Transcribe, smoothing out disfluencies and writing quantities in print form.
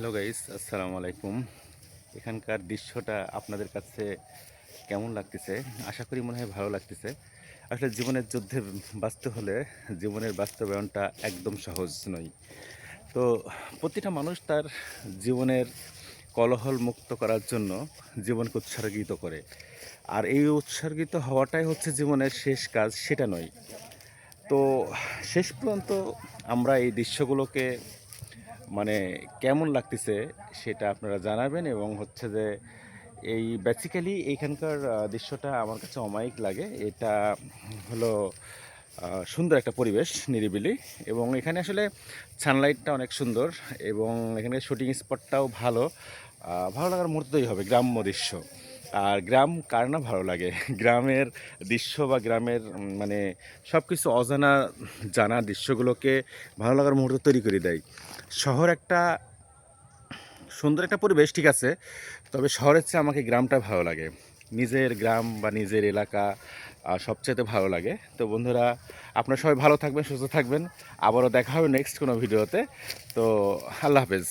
Hello guys, আসসালামু আলাইকুম। এখানকার দৃশ্যটা আপনাদের কাছে কেমন লাগতেছে? আশা করি মনে হয় ভালো লাগতেছে। আসলে জীবনের যুদ্ধে বাঁচতে হলে জীবনের বাস্তবায়নটা একদম সহজ নয়। তো প্রতিটা মানুষ তার জীবনের কোলাহল মুক্ত করার জন্য জীবনকে উৎসর্গিত করে। আর এই উৎসর্গিত হওয়াটাই হচ্ছে জীবনের শেষ কাজ, সেটা নয়। তো শেষ পর্যন্ত আমরা এই দৃশ্যগুলোকে মানে কেমন লাগতেছে সেটা আপনারা জানাবেন, এবং হচ্ছে যে এই বেসিক্যালি এইখানকার দৃশ্যটা আমার কাছে অমায়িক লাগে। এটা হলো সুন্দর একটা পরিবেশ, নিরিবিলি, এবং এখানে আসলে সানলাইটটা অনেক সুন্দর, এবং এখানে শুটিং স্পটটাও ভালো। ভালো লাগার মুহূর্তই হবে গ্রাম্য দৃশ্য। আর গ্রাম কার না ভালো লাগে? গ্রামের দৃশ্য বা গ্রামের মানে সব কিছু অজানা জানা দৃশ্যগুলোকে ভালো লাগার মুহূর্ত তৈরি করে দেয়। শহর একটা সুন্দর একটা পরিবেশ, ঠিক আছে, তবে শহরের চেয়ে আমাকে গ্রামটা ভালো লাগে। নিজের গ্রাম বা নিজের এলাকা সবচেয়ে ভালো লাগে। তো বন্ধুরা, আপনারা সবাই ভালো থাকবেন, সুস্থ থাকবেন। আবারও দেখা হবে নেক্সট কোনো ভিডিওতে। তো আল্লাহ হাফেজ।